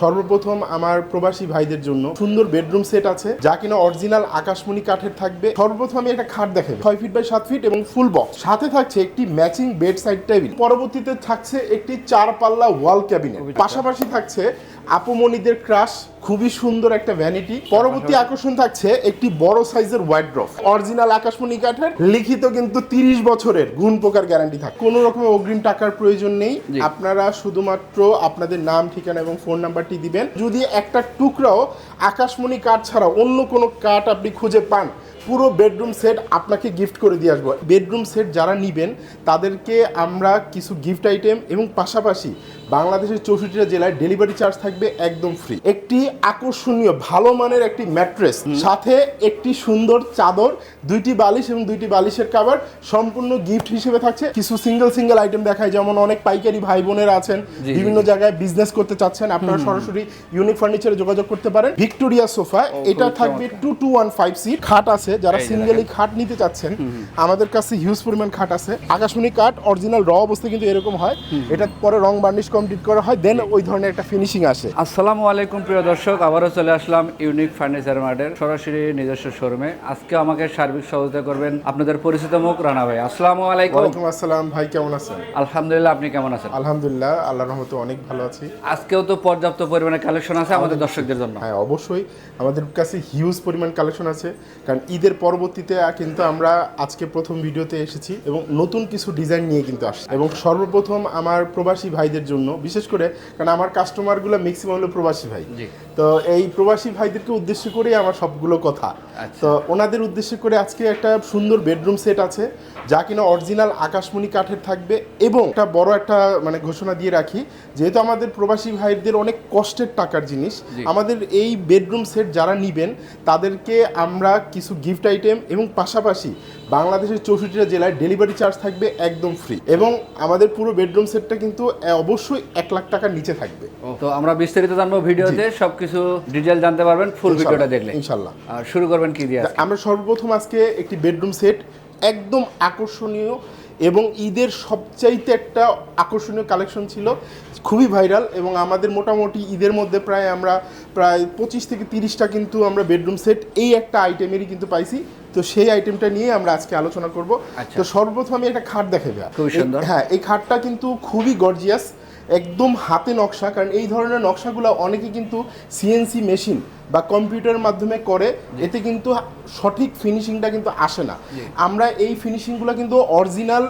সর্বপ্রথম আমার প্রবাসী ভাইদের জন্য সুন্দর বেডরুম সেট আছে যা কিনা অরিজিনাল আকাশমণি কাঠের থাকবে। সর্বপ্রথম আমি একটা খাট দেখাবো 6 ফিট বাই 7 ফিট এবং ফুল বক্স, সাথে থাকছে একটি ম্যাচিং বেড সাইড টেবিল, পরবর্তীতে থাকছে একটি 4 পাল্লা ওয়াল ক্যাবিনেট, পাশাপাশি থাকছে আপুমনিদের ক্রাশ খুবই সুন্দর একটা ভ্যানিটি। পরবর্তী আকর্ষণ থাকছে একটি বড় সাইজের ওয়ার্ড্রপ, অরিজিনাল আকাশমণি কাঠের, লিখিত কিন্তু 30 বছরের গুণ পোকার গ্যারান্টি থাকে। কোনো রকমের অগ্রিম টাকার প্রয়োজন নেই, আপনারা শুধুমাত্র আপনাদের নাম, ঠিকানা এবং ফোন নাম্বারটি দিবেন। যদি একটা টুকরাও আকাশমণি কাঠ ছাড়া অন্য কোনো কাঠ আপনি খুঁজে পান, পুরো বেডরুম সেট আপনাকে গিফট করে দিয়ে আসবো। বেডরুম সেট যারা নিবেন তাদেরকে আমরা কিছু গিফট আইটেম এবং পাশাপাশি বাংলাদেশের 64টা জেলায় ডেলিভারি চার্জ থাকবে একদম ফ্রি। একটি আকর্ষণীয় ভালো মানের একটি ম্যাট্রেস, সাথে একটি সুন্দর চাদর, 2টি বালিশ এবং 2টি বালিশের কভার সম্পূর্ণ গিফট হিসেবে থাকছে। কিছু সিঙ্গেল আইটেম দেখায়, যেমন অনেক পাইকারি ভাই বোনেরা আছেন বিভিন্ন জায়গায় বিজনেস করতে চাচ্ছেন, আপনারা সরাসরি ইউনিক ফার্নিচারে যোগাযোগ করতে পারেন। ভিক্টোরিয়া সোফা, এটা থাকবে 2215 সিট। খাট আছে, যারা সিঙ্গেলি খাট নিতে চাচ্ছেন আমাদের কাছে হিউজ পরিমাণ খাট আছে। আকাশমণি কাঠ অরিজিনাল র অবস্থায় কিন্তু এরকম হয়, এটা পরে রং বার্নিশ কমপ্লিট করা হয়, দেন ওই ধরনের একটা ফিনিশিং আসে। আসসালামু আলাইকুম প্রিয় দর্শক, আবারও চলে আসলাম ইউনিক ফার্নিচার মার্টের সরাসরি নিজস্ব শোরুমে। আজকে আমাকে সার্বিক সহযোগিতা করবেন আপনাদের পরিচিত মুখ রানা ভাই। আসসালামু আলাইকুম। ওয়ালাইকুম আসসালাম ভাই, কেমন আছেন? আলহামদুলিল্লাহ, আপনি কেমন আছেন? আলহামদুলিল্লাহ, আল্লাহর রহমতে অনেক ভালো আছি। আজকেও তো পর্যাপ্ত পরিমাণে কালেকশন আছে আমাদের দর্শকদের জন্য। হ্যাঁ অবশ্যই, আমাদের কাছে হিউজ পরিমাণ কালেকশন আছে, কারণ ঈদের পরবর্তীতে কিন্তু আমরা আজকে প্রথম ভিডিওতে এসেছি এবং নতুন কিছু ডিজাইন নিয়ে কিন্তু আসছি। এবং সর্বপ্রথম আমার প্রবাসী ভাইদের জন্য, বিশেষ করে কারণ আমার কাস্টমারগুলো ম্যাক্সিমাম হলো প্রবাসী ভাই, তো এই প্রবাসী ভাইদেরকে উদ্দেশ্য করেই আমার সবগুলো কথা। তো ওনাদের উদ্দেশ্য করে আজকে একটা সুন্দর বেডরুম সেট আছে যা কিনা অরিজিনাল আকাশমণি কাঠের থাকবে। এবং একটা বড় একটা ঘোষণা দিয়ে রাখি, যেহেতু আমাদের প্রবাসী ভাইদের অনেক কষ্টের টাকার জিনিস, আমাদের এই বেডরুম সেট যারা নিবেন তাদেরকে আমরা কিছু গিফট আইটেম এবং পাশাপাশি বাংলাদেশের 64টা জেলায় ডেলিভারি চার্জ থাকবে একদম ফ্রি। এবং আমাদের পুরো বেডরুম সেটটা কিন্তু অবশ্যই 1 লাখ টাকার নিচে থাকবে। তো আমরা বিস্তারিত জানবো ভিডিওতে, সবকিছু ডিটেইল জানতে পারবেন ফুল ভিডিওটা দেখলে ইনশাআল্লাহ। আর শুরু করবেন কি দিয়ে? আমরা সর্বপ্রথম আজকে একটি বেডরুম সেট একদম আকর্ষণীয় এবং ঈদের সবচাইতে একটা আকর্ষণীয় কালেকশন ছিল, খুবই ভাইরাল। এবং আমাদের মোটামুটি ঈদের মধ্যে আমরা প্রায় 25 থেকে 30টা কিন্তু আমরা বেডরুম সেট এই একটা আইটেমেরই কিন্তু পাইছি। তো সেই আইটেমটা নিয়ে আমরা আজকে আলোচনা করব। তো সর্বপ্রথম আমি একটা খাট দেখাবো। হ্যাঁ, এই খাটটা কিন্তু খুবই গর্জিয়াস, একদম হাতে নকশা, কারণ এই ধরনের নকশাগুলো অনেকে কিন্তু সিএনসি মেশিন বা কম্পিউটারের মাধ্যমে করে, এতে কিন্তু সঠিক ফিনিশিংটা কিন্তু আসে না। আমরা এই ফিনিশিংগুলো কিন্তু অরিজিনাল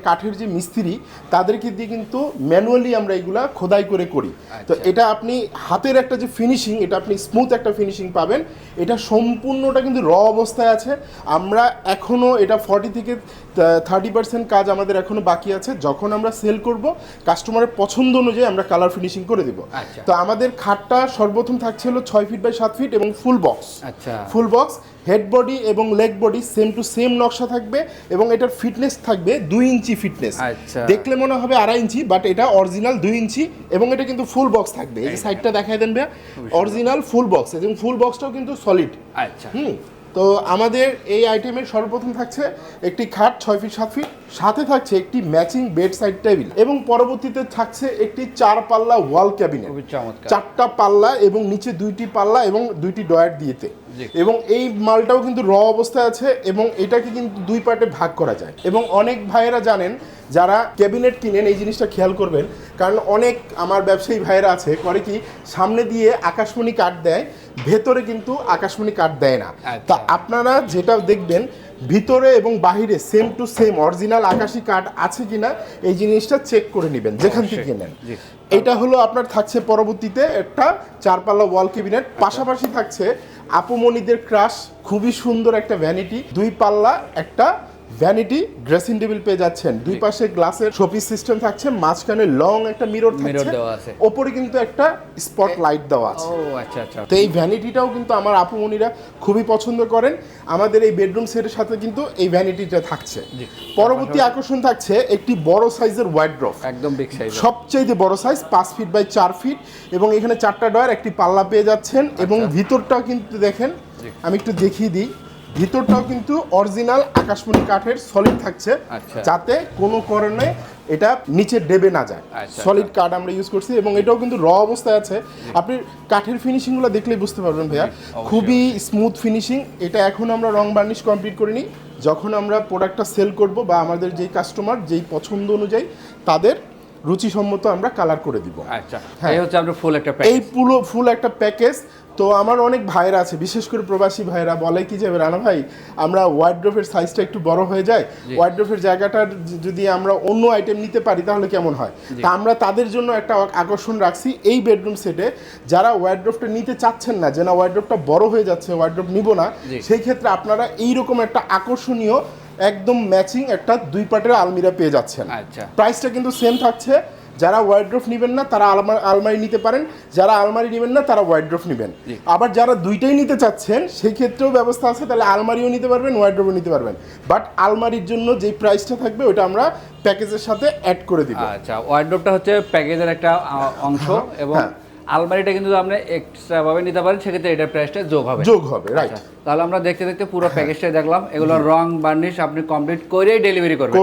কাঠের যে মিস্ত্রি তাদেরকে দিয়ে কিন্তু ম্যানুয়ালি আমরা এইগুলা খোদাই করে করি। তো এটা আপনি হাতের একটা যে ফিনিশিং, এটা আপনি স্মুথ একটা ফিনিশিং পাবেন। এটা সম্পূর্ণটা কিন্তু র অবস্থায় আছে। আমরা এখনও এটা 40 থেকে 30% কাজ আমাদের এখনো বাকি আছে। যখন আমরা সেল করব, কাস্টমারের পছন্দ অনুযায়ী আমরা কালার ফিনিশিং করে দেব। তো আমাদের খাটটা সর্বপ্রথম থাকছে হলো 6 ফিট বাই 7 ফিট এবং full box. Full box, head body এবং leg body same to same নকশা থাকবে এবং এটার ফিটনেস থাকবে 2 ইঞ্চি ফিটনেস। দেখলে মনে হবে 2.5 ইঞ্চি, বাট এটা অরিজিনাল 2 ইঞ্চি। এবং এটা কিন্তু ফুল বক্স থাকবে। এই যে সাইডটা দেখায় দেন ভাইয়া, অরিজিনাল ফুল বক্স, এবং ফুল বক্সটাও কিন্তু সলিড। তো আমাদের এই আইটেমের সর্বপ্রথম থাকছে একটি খাট 6 ফিট 7 ফিট, সাথে থাকছে একটি ম্যাচিং বেড সাইড টেবিল, এবং পরবর্তীতে থাকছে একটি 4 পাল্লা ওয়াল ক্যাবিনেট, 4টা পাল্লা এবং নিচে 2টি পাল্লা এবং 2টি ডয়ার দিয়েতে। এবং এই মালটাও কিন্তু র অবস্থায় আছে এবং এটাকে কিন্তু 2 পার্টে ভাগ করা যায়। এবং অনেক ভাইয়েরা জানেন, যারা ক্যাবিনেট কিনেন এই জিনিসটা খেয়াল করবেন, কারণ অনেক আমার ব্যবসায়ী ভাইয়েরা আছে করে কি, সামনে দিয়ে আকাশমণি কাঠ দেয়, ভেতরে কিন্তু আকাশমণি কাঠ দেয় না। তা আপনারা যেটা দেখবেন, ভিতরে এবং বাহিরে সেম টু সেম অরিজিনাল আকাশি কাঠ আছে কিনা এই জিনিসটা চেক করে নেবেন যেখান থেকে কেনেন। এটা হলো আপনার থাকছে পরবর্তীতে একটা 4 পাল্লা ওয়াল ক্যাবিনেট, পাশাপাশি থাকছে আপুমনিদের ক্রাশ খুবই সুন্দর একটা ভ্যানিটি, 2 পাল্লা একটা ভ্যানিটি ড্রেসিং টেবিল পেয়ে যাচ্ছেন। 2 পাশে গ্লাসের শোপিস সিস্টেম থাকছে, মাঝখানে লং একটা মিরর থাকছে, ওপরে কিন্তু একটা স্পট লাইট দেওয়া আছে। তো এই ভ্যানিটিটাও কিন্তু আমার আপুমনিরা খুবই পছন্দ করেন। আমাদের এই বেডরুম সেটের সাথে কিন্তু এই ভ্যানিটিটা থাকছে। পরবর্তী আকর্ষণ থাকছে একটি বড় সাইজের ওয়ার্ড্রপ, একদম বিগ সাইজ, সবচেয়ে বড় সাইজ 5 ফিট বাই 4 ফিট, এবং এখানে 4টা ডয়ার, একটি পাল্লা পেয়ে যাচ্ছেন। এবং ভিতরটাও কিন্তু দেখেন, আমি একটু দেখিয়ে দিই, ভিতরটাও কিন্তু অরিজিনাল আকাশমণি কাঠের সলিড থাকছে, আচ্ছা। যাতে কোনো কারণে এটা নিচে ডেবে না যায়। আচ্ছা, সলিড কাঠ আমরা ইউজ করছি এবং এটাও কিন্তু র অবস্থায় আছে। আপনি কাঠের ফিনিশিংগুলো দেখলেই বুঝতে পারবেন ভাইয়া, খুবই স্মুথ ফিনিশিং। এটা এখন আমরা রং বার্নিশ কমপ্লিট করিনি, যখন আমরা প্রোডাক্টটা সেল করব বা আমাদের যেই কাস্টমার যেই পছন্দ অনুযায়ী তাদের রুচিসম্মত আমরা কালার করে দিব। আচ্ছা, হ্যাঁ। এই হচ্ছে আমরা ফুল একটা এই প্যাকেজ। পুরো ফুল একটা প্যাকেজ। তো আমার অনেক ভাইরা আছে, বিশেষ করে প্রবাসী ভাইরা বলে কি যে রানা ভাই আমরা ওয়ার্ড্রোফের সাইজটা একটু বড় হয়ে যায়, ওয়ার্ড্রোফের জায়গাটা যদি আমরা অন্য আইটেম নিতে পারি তাহলে কেমন হয়। তা আমরা তাদের জন্য একটা আকর্ষণ রাখছি এই বেডরুম সেটে, যারা ওয়ার্ড্রোফটা নিতে চাচ্ছেন না, যে না ওয়ার্ড্রোফটা বড় হয়ে যাচ্ছে, ওয়ার্ড্রোফ নিব না, সেই ক্ষেত্রে আপনারা এইরকম একটা আকর্ষণীয় একদম ম্যাচিং একটা 2 পার্টের আলমিরা পেয়ে যাচ্ছেন। আচ্ছা, প্রাইসটা কিন্তু সেম থাকছে। যারা ওয়ার্ড্রোফ নেবেন না তারা আলমারি নিতে পারেন, যারা আলমারি নেবেন না তারা ওয়ার্ড্রোফ নেবেন। আবার যারা দুইটাই নিতে চাচ্ছেন সেই ক্ষেত্রেও ব্যবস্থা আছে, তাহলে আলমারিও নিতে পারবেন, ওয়ার্ড্রোফও নিতে পারবেন। বাট আলমারির জন্য যেই প্রাইসটা থাকবে ওটা আমরা প্যাকেজের সাথে অ্যাড করে দিব। আচ্ছা, ওয়ার্ড্রোবটা হচ্ছে প্যাকেজের একটা অংশ এবং আলমারিটা কিন্তু আপনি এক্সট্রা ভাবে নিতে পারেন, সেক্ষেত্রে এটার প্রাইসটা যোগ হবে, রাইট। তাহলে আমরা দেখতে দেখতে পুরো প্যাকেজটাই দেখলাম। এগুলো রং বার্নিশ আপনি কমপ্লিট করেই ডেলিভারি করবেন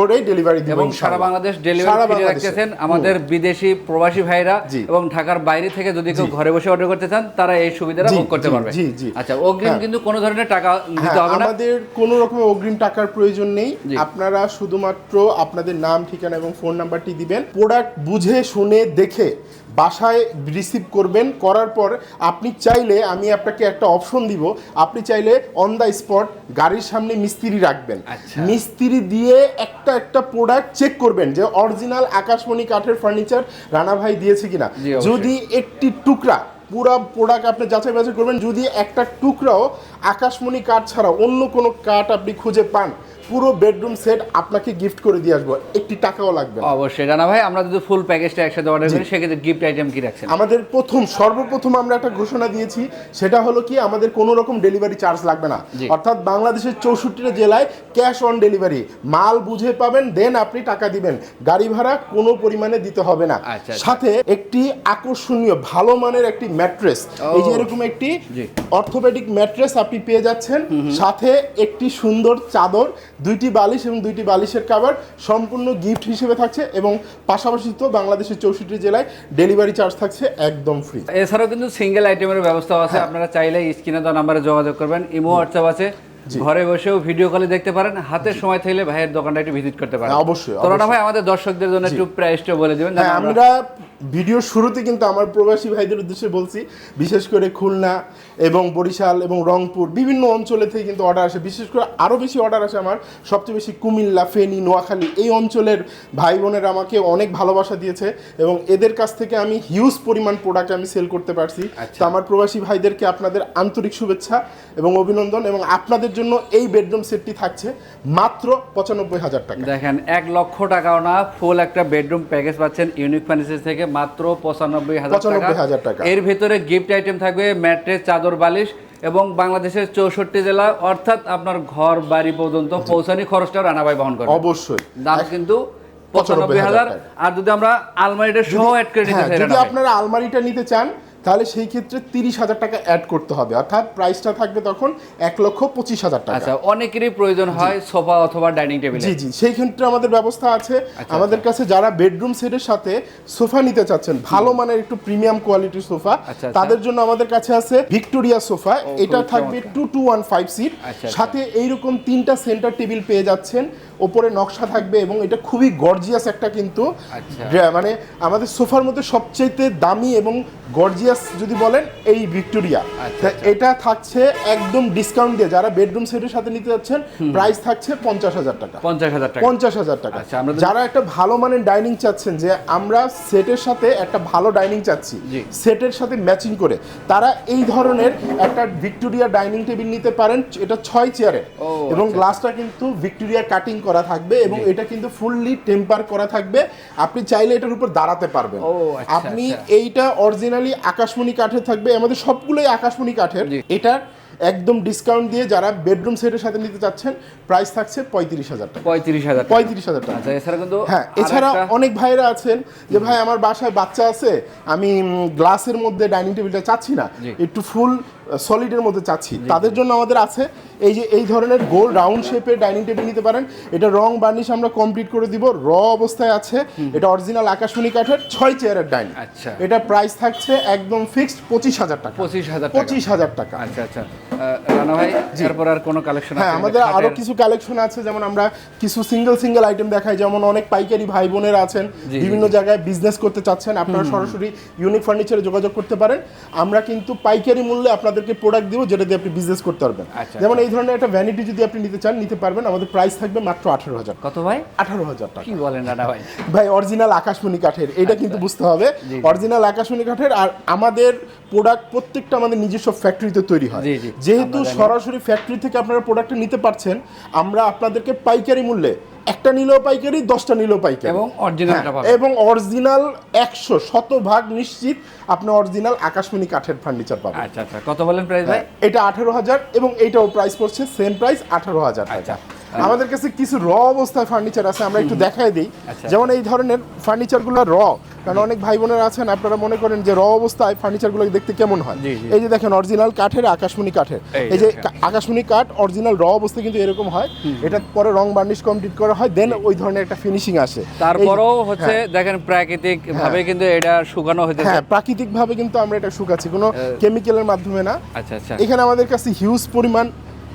এবং সারা বাংলাদেশ ডেলিভারি ফ্রি রাখতেছেন। আমাদের বিদেশি প্রবাসী ভাইরা এবং ঢাকার বাইরে থেকে যদি কেউ ঘরে বসে অর্ডার করতে চান তারা এই সুবিধাটা ভোগ করতে পারবে। আচ্ছা, অগ্রিম কিন্তু কোনো ধরনের টাকা দিতে হবে না, আমাদের কোনো রকম অগ্রিম টাকার প্রয়োজন নেই। আপনারা শুধুমাত্র আপনাদের নাম, ঠিকানা এবং ফোন নাম্বারটি দিবেন। প্রোডাক্ট বুঝে শুনে দেখে বাসায় রিসিভ করবেন। করার পর আপনি চাইলে, আমি আপনাকে একটা অপশন দিব, আপনি চাইলে অন দ্য স্পট গাড়ির সামনে মিস্ত্রি রাখবেন। মিস্ত্রি দিয়ে একটা প্রোডাক্ট চেক করবেন যে অরিজিনাল আকাশমণি কাঠের ফার্নিচার রানা ভাই দিয়েছে কিনা। যদি একটি টুকরা, পুরো প্রোডাক্ট আপনি যাচাই বাছাই করবেন, যদি একটা টুকরাও আকাশমণি কাঠ ছাড়া অন্য কোনো কাঠ আপনি খুঁজে পান, পুরো বেডরুম সেট আপনাকে গিফট করে দিয়ে আসবো, একটি টাকাও লাগবে না। অবশ্যই রানা ভাই, আমরা যদি ফুল প্যাকেজটা একসাথে অর্ডার করি সেক্ষেত্রে গিফট আইটেম কি রাখছেন? আমাদের সর্বপ্রথম আমরা একটা ঘোষণা দিয়েছি, সেটা হলো কি আমাদের কোনো রকম ডেলিভারি চার্জ লাগবে না। অর্থাৎ বাংলাদেশের 64টা জেলায় ক্যাশ অন ডেলিভারি, মাল বুঝে পাবেন, দেন আপনি টাকা দিবেন, গাড়ি ভাড়া কোনো পরিমাণে দিতে হবে না। সাথে একটি আকর্ষণীয় ভালো মানের একটি ম্যাট্রেস, এই যে এরকম একটি অর্থোপেডিক ম্যাট্রেস আপনি পেয়ে যাচ্ছেন, সাথে একটি সুন্দর চাদর, 2টি বালিশ এবং 2টি বালিশের কভার সম্পূর্ণ গিফট হিসেবে থাকছে। এবং পাশাপাশি তো বাংলাদেশের 64 জেলায় ডেলিভারি চার্জ থাকছে একদম ফ্রি। এছাড়াও কিন্তু সিঙ্গেল আইটেমের ব্যবস্থা আছে, আপনারা চাইলে স্ক্রিনে দেওয়া নাম্বারে যোগাযোগ করবেন। ইমো, হোয়াটসঅ্যাপ আছে, ঘরে বসেও ভিডিও কলে দেখতে পারেন। হাতের সময় থাকলে ভাইয়ের দোকানটা একটু ভিজিট করতে পারেন। অবশ্যই। তো রানা ভাই, আমাদের দর্শকদের জন্য একটু প্রাইসটা বলে দিবেন। আমরা ভিডিওর শুরুতে কিন্তু আমার প্রবাসী ভাইদের উদ্দেশ্যে বলছি, বিশেষ করে খুলনা এবং বরিশাল এবং রংপুর বিভিন্ন অঞ্চলে থেকে কিন্তু অর্ডার আসে। বিশেষ করে আরও বেশি অর্ডার আসে আমার সবচেয়ে বেশি কুমিল্লা, ফেনী, নোয়াখালী এই অঞ্চলের ভাই বোনেরা আমাকে অনেক ভালোবাসা দিয়েছে এবং এদের কাছ থেকে আমি হিউজ পরিমাণ প্রোডাক্ট আমি সেল করতে পারছি। তো আমার প্রবাসী ভাইদেরকে আপনাদের আন্তরিক শুভেচ্ছা এবং অভিনন্দন। এবং আপনাদের জন্য এই বেডরুম সেটটি থাকছে মাত্র 95,000 টাকা। দেখেন, 1 লক্ষ টাকাও না, ফুল একটা বেডরুম প্যাকেজ পাচ্ছেন ইউনিক ফার্নিচার থেকে মাত্র 95,000 টাকা। এর ভিতরে গিফট আইটেম থাকবে ম্যাট্রেস, চাদর, বালিশ এবং বাংলাদেশের 64 জেলা, অর্থাৎ আপনার ঘর বাড়ি পর্যন্ত পৌঁছানি খরচটা রানা ভাই বহন করবে। অবশ্যই। দাম কিন্তু 95,000। আর যদি আমরা আলমারিটা সহ অ্যাড করে নিতে চাই, যদি আপনারা আলমারিটা নিতে চান তাহলে সেই ক্ষেত্রে 30,000 টাকা অ্যাড করতে হবে, অর্থাৎ প্রাইসটা থাকবে তখন 1,25,000 টাকা। আচ্ছা, অনেকেরই প্রয়োজন হয় সোফা অথবা ডাইনিং টেবিল। জি, সেই ক্ষেত্রে আমাদের ব্যবস্থা আছে। আমাদের কাছে যারা বেডরুম সেটের সাথে সোফা নিতে চাচ্ছেন, ভালো মানের একটু প্রিমিয়াম কোয়ালিটির সোফা, তাদের জন্য আমাদের কাছে আছে ভিক্টোরিয়া সোফা। এটা থাকবে 2-1-5 সিট, সাথে এইরকম 3টা সেন্টার টেবিল পেয়ে যাচ্ছেন, ওপরে নকশা থাকবে এবং এটা খুবই গর্জিয়াস একটা কিন্তু মানে আমাদের সোফার মধ্যে সবচেয়ে দামি এবং গর্জিয়াস যদি বলেন এই ভিক্টোরিয়া। এটা থাকছে একদম ডিসকাউন্ট দিয়ে, যারা বেডরুম সেটের সাথে নিতে যাচ্ছেন প্রাইস থাকছে 50,000 টাকা। 50,000 টাকা। যারা একটা ভালো মানের ডাইনিং চাচ্ছেন, যে আমরা সেটের সাথে একটা ভালো ডাইনিং চাচ্ছি, সেটের সাথে ম্যাচিং করে, তারা এই ধরনের একটা ভিক্টোরিয়া ডাইনিং টেবিল নিতে পারেন। এটা 6 চেয়ারের এবং গ্লাসটা কিন্তু ভিক্টোরিয়া কাটিং করা থাকবে এবং এটা কিন্তু ফুললি টেম্পার করা থাকবে। আপনি চাইলে এটার উপর দাঁড়াতে পারবেন। আপনি এইটা অরিজিনালি আকাশমণি কাঠের থাকবে, আমাদের সবগুলোই আকাশমণি কাঠের। এটার একদম ডিসকাউন্ট দিয়ে যারা বেডরুম সেটের সাথে নিতে চাচ্ছেন প্রাইস থাকছে 35,000 টাকা। 35,000 টাকা। এছাড়া অনেক ভাইরা আছেন যে ভাই আমার বাসায় বাচ্চা আছে, আমি গ্লাসের মধ্যে ডাইনিং টেবিলটা চাচ্ছি না, একটু ফুল সলিডের মধ্যে চাচ্ছি, তাদের জন্য আমাদের আছে এই যে এই ধরনের গোল রাউন্ড শেপের ডাইনিং টেবিল নিতে পারেন। এটা রং বার্নিশ আমরা কমপ্লিট করে দিব, র অবস্থায় আছে। এটা অরিজিনাল আকাশমণি কাঠের 6 চেয়ারের ডাইনিং। আচ্ছা, এটা প্রাইস থাকছে একদম ফিক্সড 25,000 টাকা। 25,000 টাকা। আচ্ছা আচ্ছা রানা ভাই, এরপর আর কোনো কালেকশন আছে? হ্যাঁ, আমাদের আরো কিছু কালেকশন আছে, যেমন আমরা কিছু সিঙ্গেল আইটেম দেখাই। যেমন অনেক পাইকারি ভাই বোনেরা আছেন, বিভিন্ন জায়গায় বিজনেস করতে চাচ্ছেন, আপনারা সরাসরি ইউনিক ফার্নিচারে যোগাযোগ করতে পারেন। আমরা কিন্তু পাইকারি মূল্যে আপনাদেরকে প্রোডাক্ট দিব, যেটা দিয়ে আপনি বিজনেস করতে পারবেন। যেমন এই ধরনের একটা ভ্যানিটি যদি আপনি নিতে চান নিতে পারবেন। আমাদের প্রাইস থাকবে মাত্র 18,000। কত ভাই? 18,000 টাকা। কি বলেন রানা ভাই? ভাই অরিজিনাল আকাশমণি কাঠের, এটা কিন্তু বুঝতে হবে, অরিজিনাল আকাশমণি কাঠের। আর আমাদের প্রোডাক্ট প্রত্যেকটা আমাদের নিজস্ব ফ্যাক্টরিতে তৈরি হয়। যেহেতু সরাসরি ফ্যাক্টরি থেকে আপনারা প্রোডাক্টটা নিতে পারছেন, আমরা আপনাদেরকে পাইকারি মূল্যে একটা নিলেও পাইকারি, 10টা নিলেও পাইকারি, এবং অরিজিনাল 100% নিশ্চিত আপনি অরিজিনাল আকাশমণি কাঠের ফার্নিচার পাবেন। আচ্ছা আচ্ছা, কত বলেন প্রাইস ভাই? এটা 18,000 এবং এইটাও প্রাইস পড়ছে সেম প্রাইস 18,000 টাকা। আমাদের কাছে কিছু র অবস্থায় ফার্নিচার আছে, আমরা একটু দেখাই দিই। যেমন এই ধরনের ফার্নিচারগুলো র, কারণ অনেক ভাই বোনেরা আছেন আপনারা মনে করেন যে র অবস্থায় ফার্নিচারগুলো দেখতে কেমন হয়। এই যে দেখেন অরিজিনাল কাঠের, আকাশমণি কাঠের, এই যে আকাশমণি কাঠ অরিজিনাল র অবস্থায় কিন্তু এরকম হয়। এটা পরে রং বার্নিশ কমপ্লিট করা হয়, দেন ওই ধরনের একটা ফিনিশিং আসে। তারপরেও হচ্ছে দেখেন প্রাকৃতিক ভাবে কিন্তু এটা শুকানো হয়েছে। হ্যাঁ, প্রাকৃতিক ভাবে কিন্তু আমরা এটা শুকাচ্ছি, কোনো কেমিক্যালের মাধ্যমে না। আচ্ছা আচ্ছা, এখানে আমাদের কাছে হিউজ পরিমাণ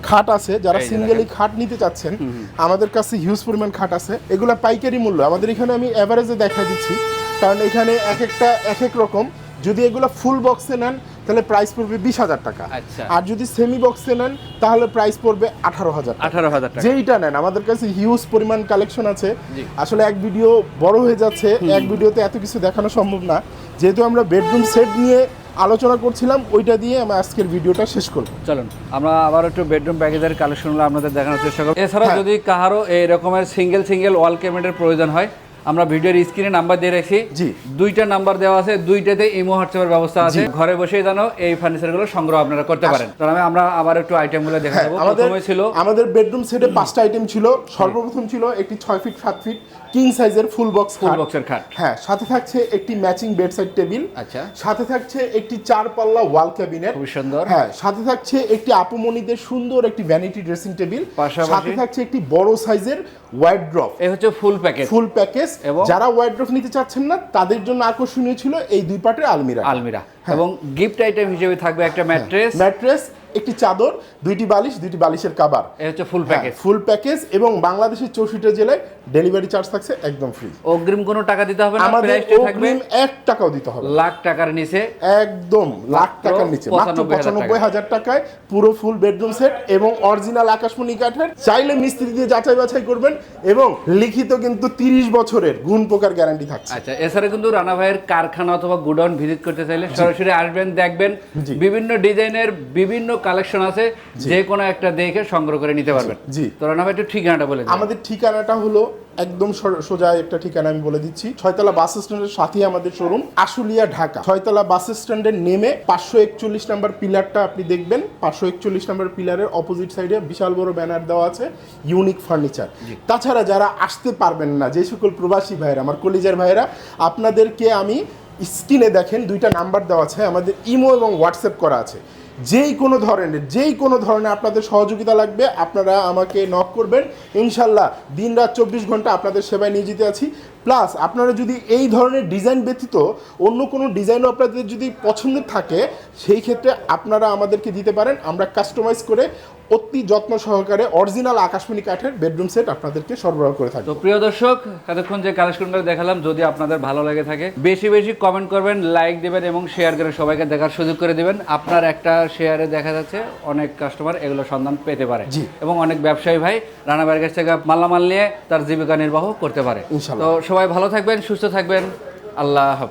খাট আছে, যারা সিঙ্গেলি খাট নিতে চাচ্ছেন আমাদের কাছে হিউজ পরিমাণ খাট আছে। এগুলা পাইকারি মূল্য আমাদের এখানে আমি এভারেজে দেখা দিচ্ছি, কারণ এখানে এক একটা এক এক রকম। যদি এগুলো ফুল বক্সে নেন তাহলে প্রাইস পড়বে 20,000 টাকা, আর যদি সেমি বক্সে নেন তাহলে প্রাইস পড়বে 18,000 টাকা। যেইটা নেন, আমাদের কাছে হিউজ পরিমাণ কালেকশন আছে। আসলে এক ভিডিও বড় হয়ে যাচ্ছে, এক ভিডিওতে এত কিছু দেখানো সম্ভব না। যেহেতু আমরা বেডরুম সেট নিয়ে আলোচনা করছিলাম, ওইটা দিয়ে আমি আজকের ভিডিওটা শেষ করব। চলুন আমরা আবার একটু বেডরুম প্যাকেজের কালেকশনগুলো আপনাদের দেখানোর চেষ্টা করব। এছাড়া যদি কারো এই রকমের সিঙ্গেল ওয়াল ক্যাবিনেটের প্রয়োজন হয়, আমরা ভিডিওর স্ক্রিনে নাম্বার দিয়ে রাখছি, 2টা নাম্বার দেওয়া আছে, 2টাতে ইমো হোয়াটসঅ্যাপের ব্যবস্থা আছে। ঘরে বসেই জানো এই ফার্নিচারগুলো সংগ্রহ আপনারা করতে পারেন। তাহলে আমরা আবার একটু আইটেমগুলো দেখা দেবো। প্রথমে ছিল আমাদের বেডরুম সেটে 5টা আইটেম ছিল। সর্বপ্রথম ছিল একটি 6 ফিট 7 ফিট কিং সাইজের ফুল বক্সের খাট। হ্যাঁ, সাথে থাকছে একটি ম্যাচিং বেডসাইড টেবিল। আচ্ছা, সাথে থাকছে একটি 4 পাল্লা ওয়াল ক্যাবিনেট, খুব সুন্দর। হ্যাঁ, সাথে থাকছে একটি আপুমনিদের সুন্দর একটি ভ্যানিটি ড্রেসিং টেবিল, সাথে থাকছে একটি বড় সাইজের ওয়ার্ড্রপ। এই হচ্ছে ফুল প্যাকেজ। যারা ওয়ার্ড্রপ নিতে চাচ্ছেন না তাদের জন্য আকর্ষণীয় ছিল এই 2 পার্টের আলমিরা, এবং গিফট আইটেম হিসেবে থাকবে একটা ম্যাট্রেস, একটি চাদর, 2টি বালিশের কভার। এই হচ্ছে ফুল প্যাকেজ এবং বাংলাদেশের 64 জেলায় ডেলিভারি চার্জ থাকছে একদম ফ্রি। অগ্রিম কোনো টাকা দিতে হবে না, প্রাইসটা থাকবে 1 টাকাও দিতে হবে। লাখ টাকার নিচে, একদম লাখ টাকার নিচে, মাত্র 95,000 টাকায় পুরো ফুল বেডরুম সেট এবং অরিজিনাল আকাশমণি কাঠের। চাইলে মিস্ত্রি দিয়ে যাচাই বাছাই করবেন এবং লিখিত কিন্তু 30 বছরের গুণ পোকার গ্যারান্টি থাকছে। আচ্ছা, এছাড়া কিন্তু রানা ভাইয়ের কারখানা অথবা গোডাউন ভিজিট করতে চাইলে সরাসরি আসবেন, দেখবেন বিভিন্ন ডিজাইনের বিভিন্ন কালেকশন আছে, যে কোনো একটা দেখে সংগ্রহ করে নিতে পারবেন। তো রানা ভাই একটু ঠিকানাটা বলে দিন। আমাদের ঠিকানাটা হলো একদম সোজা একটা ঠিকানা আমি বলে দিচ্ছি। 6তলা বাস স্ট্যান্ডের সাথেই আমাদের শোরুম, আশুলিয়া, ঢাকা। 6তলা বাস স্ট্যান্ডের নেমে 541 নাম্বার পিলারটা আপনি দেখবেন। 541 নাম্বার পিলারের অপোজিট সাইডে বিশাল বড় ব্যানার দেওয়া আছে ইউনিক ফার্নিচার। তাছাড়া যারা আসতে পারবেন না, যে সকল প্রবাসী ভাইয়েরা, আমার কলিজার ভাইয়েরা, আপনাদেরকে আমি স্ক্রিনে দেখেন 2টা নাম্বার দেওয়া আছে, আমাদের ইমো এবং হোয়াটসঅ্যাপ করা আছে। যেই কোনো ধরনের আপনাদের সহযোগিতা লাগবে আপনারা আমাকে নক করবেন। ইনশাল্লাহ দিনরাত 24 ঘন্টা আপনাদের সেবায় নিয়োজিত আছি। প্লাস আপনারা যদি এই ধরনের ডিজাইন ব্যতীত অন্য কোনো ডিজাইনও আপনাদের যদি পছন্দের থাকে, সেই ক্ষেত্রে আপনারা আমাদেরকে দিতে পারেন। আমরা কাস্টমাইজ করে অতি যত্ন সহকারে অরিজিনাল আকাশমণি কাঠের বেডরুম সেট আপনাদেরকে সরবরাহ করে থাকি। তো প্রিয় দর্শক, এতক্ষণ যে কালেকশনগুলো দেখালাম, যদি আপনাদের ভালো লেগে থাকে বেশি কমেন্ট করবেন, লাইক দেবেন এবং শেয়ার করে সবাইকে দেখার সুযোগ করে দিবেন। আপনার একটা শেয়ারে দেখা যাচ্ছে অনেক কাস্টমার এগুলো সন্ধান পেতে পারে এবং অনেক ব্যবসায়ী ভাই রানা ভাইয়ের কাছ থেকে মালামাল নিয়ে তার জীবিকা নির্বাহ করতে পারে। তো সবাই ভালো থাকবেন, সুস্থ থাকবেন, আল্লাহ হাফেজ।